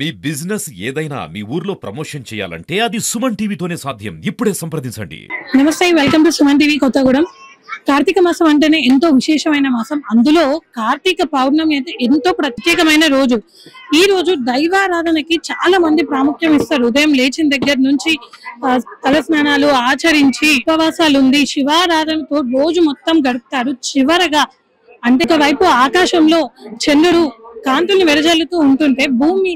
మీ business ఏదైనా మీ ఊర్లో promotion చేయాలంటే అది సుమన్ టీవీతోనే సాధ్యం. ఇప్పుడే సంప్రదించండి. నమస్తే, welcome to Suman TV Kothagudem. కార్తీక మాసం అంటేనే ఎంతో విశేషమైన మాసం. అందులో కార్తీక పౌర్ణమి అయితే ఎంతో ప్రత్యేకమైన రోజు. ఈ రోజు దైవారాధనకి చాలా మంది ప్రాముఖ్యం ఇస్తారు. ఉదయం లేచిన దగ్గర నుంచి తల స్నానాలు ఆచరించి ఉపవాసాలు ఉంది శివారాధనతో రోజు మొత్తం గడుపుతారు. చివరగా అంటే ఒకవైపు ఆకాశంలో చంద్రుడు కాంతుల్ని వెదజల్లుతూ ఉంటుంటే భూమి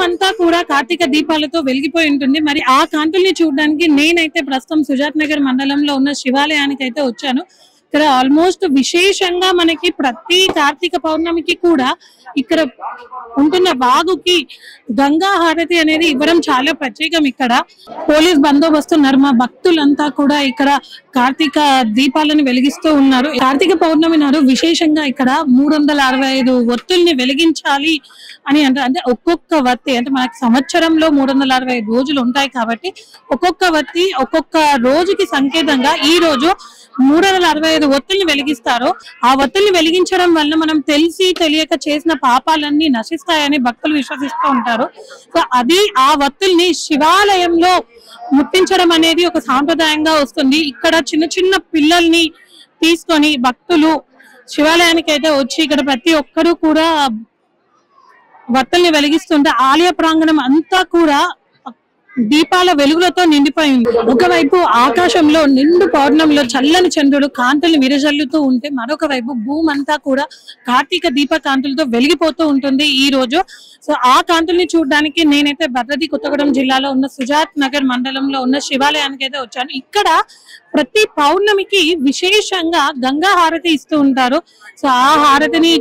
అంతా కూడా కార్తీక దీపాలతో వెలిగిపోయి ఉంటుంది. మరి ఆ కాంతుల్ని చూడడానికి నేనైతే ప్రస్తుతం సుజాత్ నగర్ మండలంలో ఉన్న శివాలయానికి అయితే వచ్చాను. ఇక్కడ ఆల్మోస్ట్ విశేషంగా మనకి ప్రతి కార్తీక పౌర్ణమికి కూడా ఇక్కడ ఉంటున్న వాగుకి గంగా హారతి అనేది ఇవ్వడం చాలా ప్రత్యేకం. ఇక్కడ పోలీస్ బందోబస్తు నర్మ భక్తులంతా కూడా ఇక్కడ కార్తీక దీపాలను వెలిగిస్తూ ఉన్నారు. కార్తీక పౌర్ణమి నాడు విశేషంగా ఇక్కడ 365 ఒత్తుల్ని వెలిగించాలి అని అంటారు. అంటే ఒక్కొక్క వత్తి అంటే మనకి సంవత్సరంలో 365 రోజులు ఉంటాయి కాబట్టి ఒక్కొక్క వత్తి ఒక్కొక్క రోజుకి సంకేతంగా ఈ రోజు 365 ఒత్తుల్ని వెలిగిస్తారు. ఆ ఒత్తుల్ని వెలిగించడం వల్ల మనం తెలిసి తెలియక చేసిన పాపాలన్నీ నశిస్తాయని భక్తులు విశ్వసిస్తూ ఉంటారు. సో అది ఆ ఒత్తుల్ని శివాలయంలో ముట్టించడం అనేది ఒక సాంప్రదాయంగా వస్తుంది. ఇక్కడ చిన్న చిన్న పిల్లల్ని తీసుకొని భక్తులు శివాలయానికి అయితే వచ్చి ఇక్కడ ప్రతి ఒక్కరూ కూడా వత్తుల్ని వెలిగిస్తుంటే ఆలయ ప్రాంగణం అంతా కూడా దీపాల వెలుగులతో నిండిపోయింది. ఒకవైపు ఆకాశంలో నిండు పౌర్ణమిలో చల్లని చంద్రుడు కాంతుల్ని విరజల్లుతూ ఉంటే మరొక వైపు భూమి అంతా కూడా కార్తీక దీప కాంతులతో వెలిగిపోతూ ఉంటుంది ఈ రోజు. సో ఆ కాంతుల్ని చూడడానికి నేనైతే భద్రాద్రి కొత్తగూడెం జిల్లాలో ఉన్న సుజాత్ నగర్ మండలంలో ఉన్న శివాలయానికి అయితే వచ్చాను. ఇక్కడ ప్రతి పౌర్ణమికి విశేషంగా గంగా హారతి ఇస్తూ ఉంటారు. సో ఆ హారతిని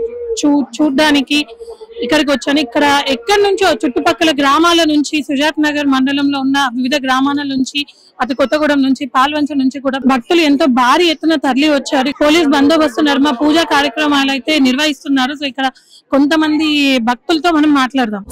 చూడ్డానికి ఇక్కడికి వచ్చాను. ఇక్కడ ఎక్కడి నుంచో చుట్టుపక్కల గ్రామాల నుంచి సుజాత్ నగర్ మండలంలో ఉన్న వివిధ గ్రామాల నుంచి అటు కొత్తగూడెం నుంచి పాల్వంచ నుంచి కూడా భక్తులు ఎంతో భారీ ఎత్తున తరలి వచ్చారు. పోలీస్ బందోబస్తు నర్మ పూజా కార్యక్రమాలు అయితే నిర్వహిస్తున్నారు. సో ఇక్కడ కొంతమంది భక్తులతో మనం మాట్లాడదాం.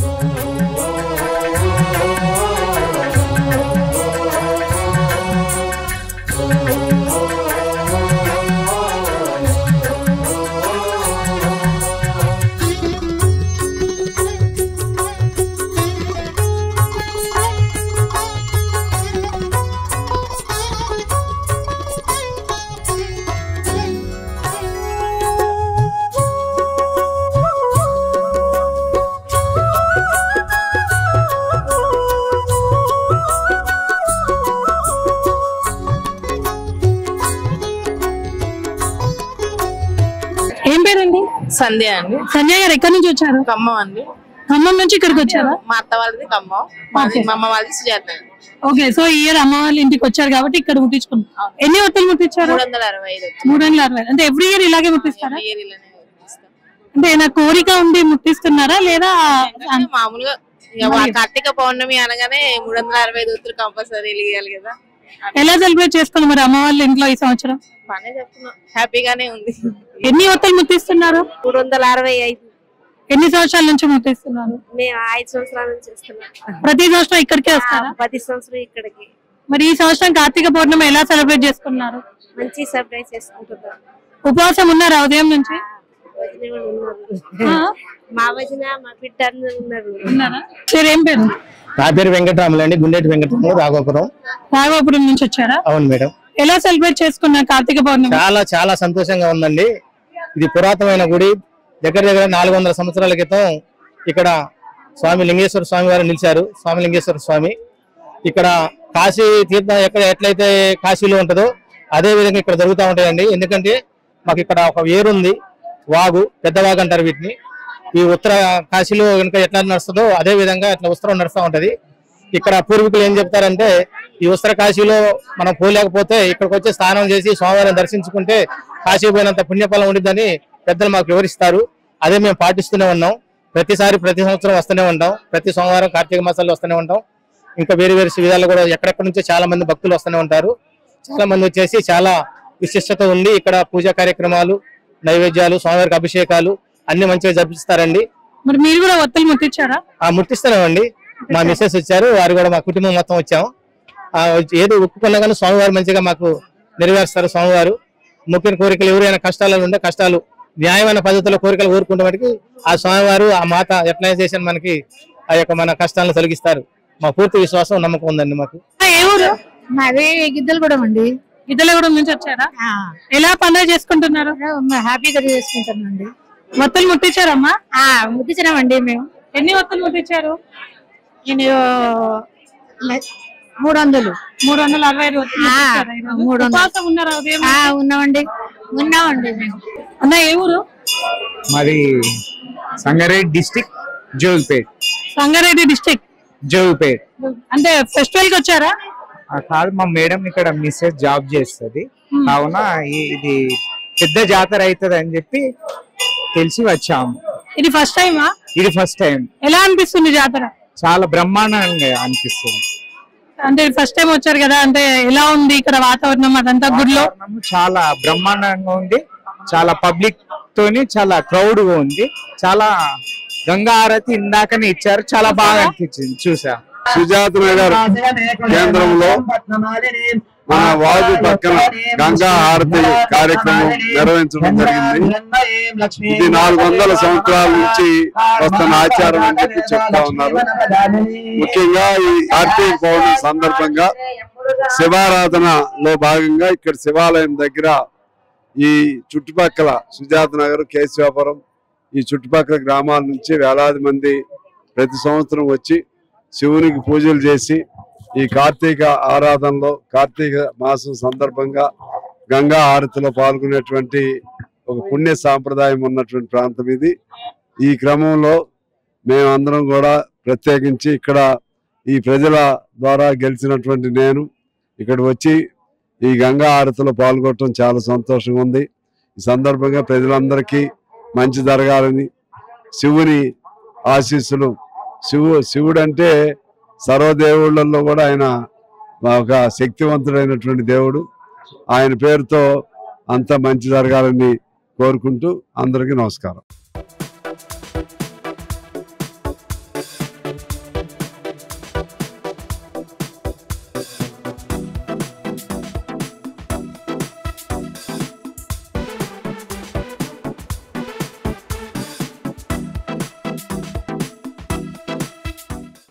ఏం పేరండి? సంధ్య అండి. సంధ్య గారు ఎక్కడి నుంచి వచ్చారు? ఖమ్మం అండి. ఖమ్మం నుంచి ఇక్కడికి వచ్చారా? మా అత్త వాళ్ళది ఖమ్మం, మా అమ్మ వాళ్ళది సుజాత. ఓకే, సో ఈ ఇయర్ అమ్మ వాళ్ళ ఇంటికి వచ్చారు కాబట్టి ఇక్కడ ముట్టించుకున్నాం. ఎన్ని ఒత్తులు ముట్టించారు? 365. 365 అంటే ఎవ్రీ ఇయర్ ఇలాగే ముట్టిస్తారా? అంటే నా కోరిక ఉండి ముట్టిస్తున్నారా లేదా మామూలుగా కార్తీక పౌర్ణమి అనగానే 365 ఒత్తులు కంపల్సరీ వెలిగాలి కదా. ఎలా సెలబ్రేట్ చేసుకున్నాం మరి అమ్మ వాళ్ళ ఇంట్లో ఈ సంవత్సరం? బానే చెప్తున్నాం, హ్యాపీగానే ఉంది. ఎన్ని ఒత్తులు ముట్టిస్తున్నారు? 365. ఎన్ని సంవత్సరాల నుంచి ముట్టిస్తున్నారు? మేము 5 సంవత్సరాల నుంచి చేస్తున్నాం. ప్రతి సంవత్సరం ఇక్కడికే వస్తారా? ప్రతి సంవత్సరం ఇక్కడికి. మరి ఈ సంవత్సరం కార్తీక పౌర్ణమి ఎలా సెలబ్రేట్ చేసుకున్నారు? మంచి సర్ప్రైజ్ చేసుకుంటున్నాం. ఉపవాసం ఉన్నారా ఉదయం నుంచి? మా వదిన మా బిడ్డ ఉన్నారు. సరే, ఏం పేరు? నా పేరు వెంకటరాములు అండి. గుండేటి వెంకటరాములు, రాఘవపురం నుంచి వచ్చారా? అవును మేడం. ఎలా సెలబ్రేట్ చేసుకున్నారు కార్తీక పౌర్ణమి? చాలా సంతోషంగా ఉందండి. ఇది పురాతనమైన గుడి. దగ్గర 400 సంవత్సరాల క్రితం ఇక్కడ స్వామి లింగేశ్వర స్వామి వారు నిలిచారు. స్వామి లింగేశ్వర స్వామి ఇక్కడ కాశీ తీర్థం ఎట్లయితే కాశీలో ఉంటుందో అదే విధంగా ఇక్కడ జరుగుతూ ఉంటాయండి. ఎందుకంటే మాకు ఇక్కడ ఒక వేరుంది, వాగు, పెద్ద వాగు అంటారు వీటిని. ఈ ఉత్తర కాశీలో కనుక ఎట్లా నడుస్తుందో అదే విధంగా ఇట్లా ఉత్తరం నడుస్తూ ఉంటది. ఇక్కడ పూర్వీకులు ఏం చెప్తారంటే ఈ ఉత్తర కాశీలో మనం పోలేకపోతే ఇక్కడికి వచ్చి స్నానం చేసి స్వామివారిని దర్శించుకుంటే కాశీ పోయినంత పుణ్యఫలం ఉండిద్దని పెద్దలు మాకు వివరిస్తారు. అదే మేము పాటిస్తూనే ఉన్నాం. ప్రతి సంవత్సరం వస్తూనే ఉంటాం. ప్రతి సోమవారం కార్తీక మాసాల్లో వస్తూనే ఉంటాం. ఇంకా వేరు విధాలు కూడా ఎక్కడెక్కడి నుంచో చాలా మంది భక్తులు వస్తూనే ఉంటారు. చాలా మంది వచ్చేసి చాలా విశిష్టత ఉంది. ఇక్కడ పూజా కార్యక్రమాలు, నైవేద్యాలు, స్వామివారికి అభిషేకాలు అన్ని మంచిగా జరిపిస్తారండి. మరి మీరు కూడా ఒత్తులు ముట్టించారా? ముట్టిస్తున్నామండి. మా మిస్సెస్ వచ్చారు, వారు కూడా మా కుటుంబం మొత్తం వచ్చాము. ఏదో ఒప్పుకున్నా కానీ స్వామివారు మంచిగా మాకు నెరవేరుస్తారు. స్వామివారు ముఖ్య కోరికలు ఎవరైనా కష్టాలు ఉంటే కష్టాలు న్యాయమైన పద్ధతిలో కోరికలు కోరుకుంటే మటుకు ఆ స్వామివారు ఆ మాత ఎట్లా చేసిన మనకి ఆ యొక్క మన కష్టాలను తొలగిస్తారు. మా పూర్తి విశ్వాసం నమ్మకం ఉందండి మాకు. ఏ ఊరు? మాది గిద్దలగూడెం అండి. గిద్దలగూడెం నుంచి వచ్చారా? ఎలా పండుగ చేసుకుంటున్నారు? హ్యాపీగా చేసుకుంటానండి. వత్తులు ముట్టించారమ్మా? ముట్టించినామండి మేము. ఎన్ని వత్తులు ముట్టించారు? నేను 300. 365 వత్తులు ముట్టించారా ఈరోజు? 300. ఉపవాసం ఉన్నారా ఉదయం? ఉన్నామండి మేము. అన్న ఏ ఊరు? మాది సంగారెడ్డి డిస్టిక్ జోగిపేట్. సంగారెడ్డి డిస్ట్రిక్ట్ జోగిపేట్ అంటే ఫెస్టివల్ కి వచ్చారా? కాదు, మా మేడం ఇక్కడ మిస్సెస్ జాబ్ చేస్తుంది. కావున ఇది పెద్ద జాతర అవుతుంది అని చెప్పి తెలిసి వచ్చాము. ఇది ఫస్ట్ టైమా? ఇది ఫస్ట్ టైం. ఎలా అనిపిస్తుంది జాతర? చాలా బ్రహ్మాండంగా అనిపిస్తుంది. అంటే ఫస్ట్ టైం వచ్చారు కదా, అంటే ఎలా ఉంది ఇక్కడ వాతావరణం అదంతా గుడిలో? వాతావరణం చాలా బ్రహ్మాండంగా ఉంది. చాలా పబ్లిక్ తోని చాలా క్రౌడ్ గా ఉంది. చాలా గంగా హారతి ఇందాకనే ఇచ్చారు, చాలా బాగా అనిపించింది చూసా. సుజాత నగర్ కేంద్రంలో మన వాగు పక్కన గంగా హారతి కార్యక్రమం నిర్వహించడం జరిగింది. ఇది 400 సంవత్సరాల నుంచి వస్తున్న ఆచారం అని చెప్పి చెప్తా ఉన్నారు. ముఖ్యంగా ఈ కార్తీక పౌర్ణమి సందర్భంగా శివారాధనలో భాగంగా ఇక్కడ శివాలయం దగ్గర ఈ చుట్టుపక్కల సుజాత నగర్, కేశవాపురం ఈ చుట్టుపక్కల గ్రామాల నుంచి వేలాది మంది ప్రతి సంవత్సరం వచ్చి శివునికి పూజలు చేసి ఈ కార్తీక ఆరాధనలో కార్తీక మాసం సందర్భంగా గంగా హారతిలో పాల్గొనేటువంటి ఒక పుణ్య సాంప్రదాయం ఉన్నటువంటి ప్రాంతం ఇది. ఈ క్రమంలో మేమందరం కూడా ప్రత్యేకించి ఇక్కడ ఈ ప్రజల ద్వారా గెలిచినటువంటి నేను ఇక్కడ వచ్చి ఈ గంగా హారతిలో పాల్గొనడం చాలా సంతోషంగా ఉంది. ఈ సందర్భంగా ప్రజలందరికీ మంచి జరగాలని శివుని ఆశీస్సులు. శివుడు అంటే సర్వదేవుళ్ళల్లో కూడా ఆయన ఒక శక్తివంతుడైనటువంటి దేవుడు. ఆయన పేరుతో అంతా మంచి జరగాలని కోరుకుంటూ అందరికీ నమస్కారం.